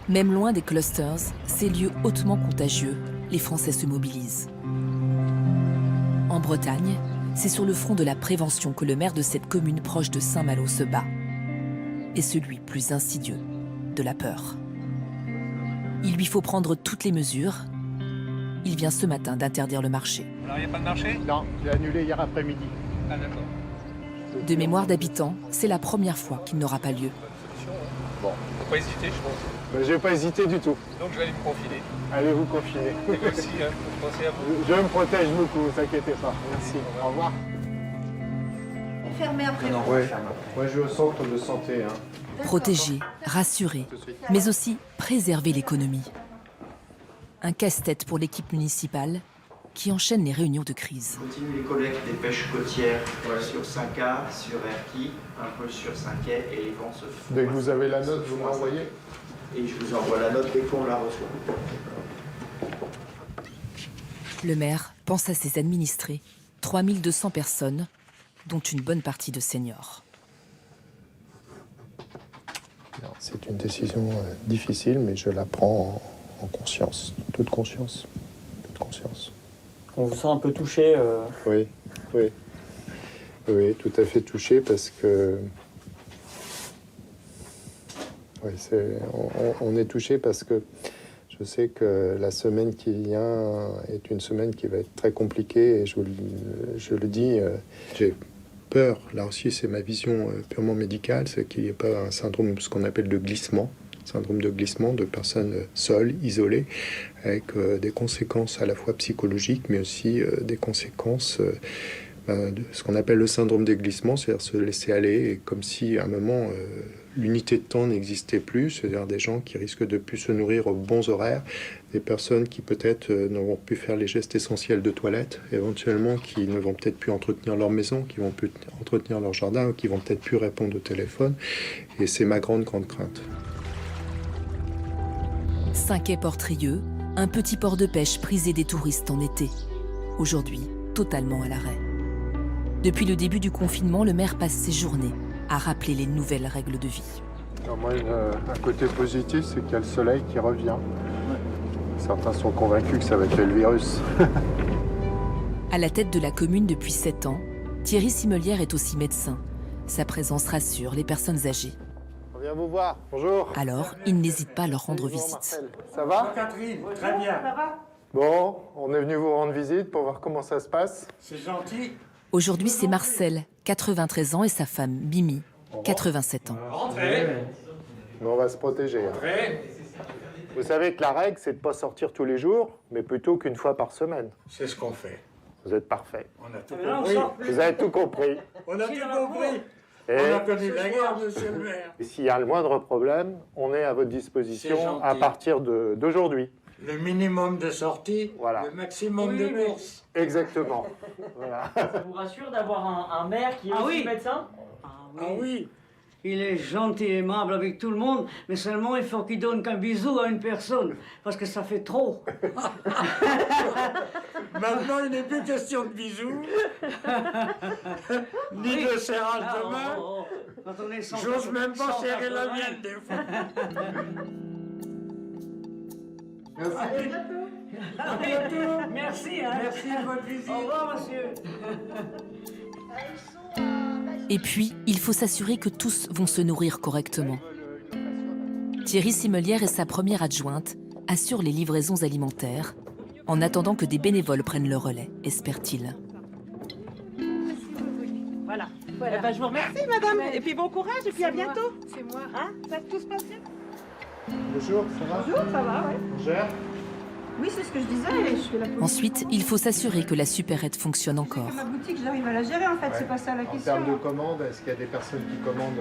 Même loin des clusters, ces lieux hautement contagieux, les Français se mobilisent. En Bretagne, c'est sur le front de la prévention que le maire de cette commune proche de Saint-Malo se bat. Et celui plus insidieux, de la peur. Il lui faut prendre toutes les mesures. Il vient ce matin d'interdire le marché. Alors, il n'y a pas de marché? Non, j'ai annulé hier après-midi. Ah, d'accord. De mémoire d'habitants, c'est la première fois qu'il n'aura pas lieu. Bon, faut pas hésiter, je pense. Ben, je vais pas hésiter du tout. Donc, je vais aller me confiner. Allez vous confiner. Et vous aussi, hein, pensez à vous. Je me protège beaucoup, ne vous inquiétez pas. Merci. Au revoir. Fermé après. Non, ouais. Moi, je vais au centre de santé. Hein. Protéger, rassurer, mais aussi préserver l'économie. Un casse-tête pour l'équipe municipale qui enchaîne les réunions de crise. On continue les collectes des pêches côtières sur 5A, sur Erquy, un peu sur 5quai et les vents se font. Dès que vous avez la note, vous m'envoyez. Et je vous envoie la note dès qu'on la reçoit. Le maire pense à ses administrés, 3200 personnes, dont une bonne partie de seniors. C'est une décision difficile, mais je la prends en conscience, toute conscience. Toute conscience. On vous sent un peu touché Oui, oui. Oui, tout à fait touché parce que... Oui, on est touché parce que je sais que la semaine qui vient est une semaine qui va être très compliquée et je le dis, j'ai peur, là aussi c'est ma vision purement médicale, c'est qu'il n'y ait pas un syndrome, ce qu'on appelle de glissement, syndrome de glissement de personnes seules, isolées, avec des conséquences à la fois psychologiques mais aussi des conséquences de ce qu'on appelle le syndrome des glissements, c'est-à-dire se laisser aller, et comme si à un moment l'unité de temps n'existait plus, c'est-à-dire des gens qui risquent de ne plus se nourrir aux bons horaires, des personnes qui peut-être n'auront plus faire les gestes essentiels de toilette, éventuellement qui ne vont peut-être plus entretenir leur maison, qui vont plus entretenir leur jardin, qui vont peut-être plus répondre au téléphone, et c'est ma grande crainte. 5quai Portrieux, un petit port de pêche prisé des touristes en été. Aujourd'hui, totalement à l'arrêt. Depuis le début du confinement, le maire passe ses journées à rappeler les nouvelles règles de vie. Alors moi, un côté positif, c'est qu'il y a le soleil qui revient. Certains sont convaincus que ça va être le virus. À la tête de la commune depuis 7 ans, Thierry Simelière est aussi médecin. Sa présence rassure les personnes âgées. On vient vous voir. Bonjour. Alors, il n'hésite pas à leur rendre Bonjour, visite. Marcel. Ça va? Catherine, très bien. Bon, on est venu vous rendre visite pour voir comment ça se passe. C'est gentil. Aujourd'hui, c'est Marcel, 93 ans, et sa femme, Mimi, 87 ans. Rentrez. Mais on va se protéger. Hein. Rentrez. Vous savez que la règle, c'est de ne pas sortir tous les jours, mais plutôt qu'une fois par semaine. C'est ce qu'on fait. Vous êtes parfait. On a tout compris. Vous avez tout compris. On a tout compris. Et, On a connu la guerre, monsieur le maire. et s'il y a le moindre problème, on est à votre C'est disposition gentil. à partir d'aujourd'hui. Le minimum de sortie, Voilà. le maximum de courses. Exactement. Voilà. Ça vous rassure d'avoir un maire qui est aussi médecin? Ah oui. Il est gentil et aimable avec tout le monde, mais seulement il faut qu'il donne qu'un bisou à une personne, parce que ça fait trop. Maintenant, il n'est plus question de bisous, ni de serrage de main. Quand on est sans- J'ose même pas sans serrer la 80. mienne, des fois. Merci, hein. Merci de votre visite. Au revoir, monsieur. Et puis, il faut s'assurer que tous vont se nourrir correctement. Thierry Simelière et sa première adjointe assurent les livraisons alimentaires, en attendant que des bénévoles prennent le relais, espère-t-il. Voilà. Eh ben, je vous remercie, madame. Et puis bon courage, et puis à bientôt. C'est moi. Hein, tout se passe bien. Bonjour, ça va? Bonjour, ça va, ouais. On gère? Oui, c'est ce que je disais. Je fais la police. Ensuite, il faut s'assurer que la supérette fonctionne encore. Ma boutique, j'arrive à la gérer, en fait. Ouais. C'est pas ça la En question. termes de commandes, est-ce qu'il y a des personnes qui commandent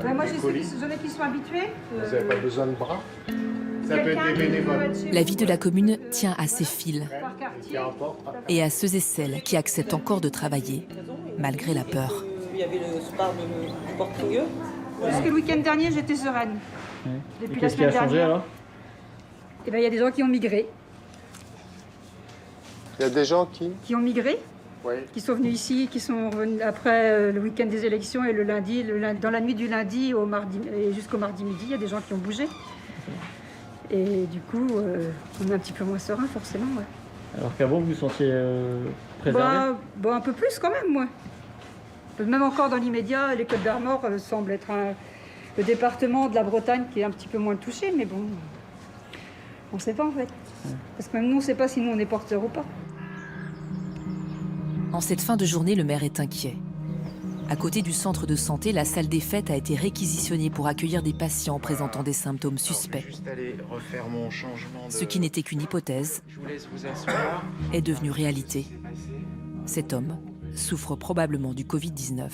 Ouais, moi, avec des colis? j'en ai qui sont habitués. Vous n'avez pas besoin de bras? Ça peut être Quelqu'un des qui veut bénévoles. être chez La vous, vie de la commune tient à ses fils par quartier. Qui importe. et à ceux et celles qui acceptent encore de travailler, malgré la peur. Il y avait le spar du Portrieux. Parce que le week-end dernier, j'étais sereine. Depuis la Qu'est-ce qui semaine a changé dernière. alors? Eh ben, il y a des gens qui ont migré. Il y a des gens qui... Oui. Qui sont venus ici, qui sont revenus après le week-end des élections et le lundi, dans la nuit du lundi au mardi, et jusqu'au mardi midi, il y a des gens qui ont bougé. Et du coup, on est un petit peu moins serein, forcément. Ouais. Alors qu'avant, vous vous sentiez préservé? Un peu plus quand même, moi. Même encore dans l'immédiat, les Côtes d'Armor semblent être le département de la Bretagne qui est un petit peu moins touché, mais bon, on ne sait pas en fait. Parce que même nous, on ne sait pas si nous on est porteurs ou pas. En cette fin de journée, le maire est inquiet. À côté du centre de santé, la salle des fêtes a été réquisitionnée pour accueillir des patients présentant des symptômes suspects. Ce qui n'était qu'une hypothèse est devenu réalité. Cet homme souffre probablement du Covid-19.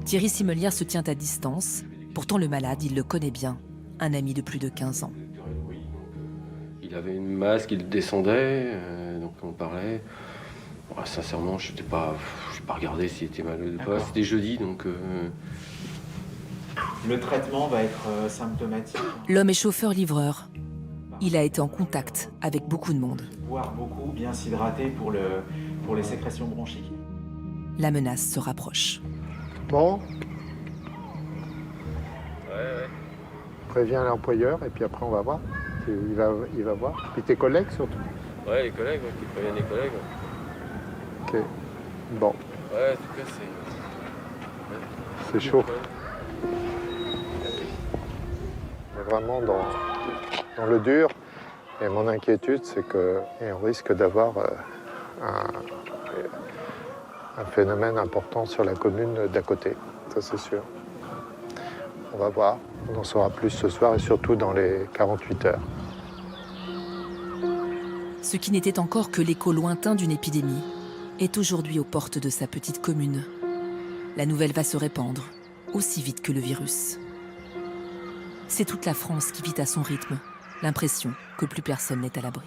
Thierry Simelière se tient à distance. Pourtant, le malade, il le connaît bien. Un ami de plus de 15 ans. Il avait une masque, il descendait, donc on parlait. Ouais, sincèrement, je n'ai pas regardé s'il était malade ou pas. C'était jeudi, donc... Le traitement va être symptomatique. L'homme est chauffeur-livreur. Il a été en contact avec beaucoup de monde. Boire beaucoup, bien s'hydrater pour les sécrétions bronchiques. La menace se rapproche. Bon, Ouais. préviens l'employeur et puis après on va voir. Il va voir. Puis tes collègues surtout. Ouais, les collègues, qui préviennent les collègues. Ok. Bon, Ouais, en tout cas, c'est chaud. On est vraiment dans le dur. Et mon inquiétude, c'est qu'on risque d'avoir un phénomène important sur la commune d'à côté. Ça, c'est sûr. On va voir. On en saura plus ce soir et surtout dans les 48 heures. Ce qui n'était encore que l'écho lointain d'une épidémie est aujourd'hui aux portes de sa petite commune. La nouvelle va se répandre aussi vite que le virus. C'est toute la France qui vit à son rythme, l'impression que plus personne n'est à l'abri.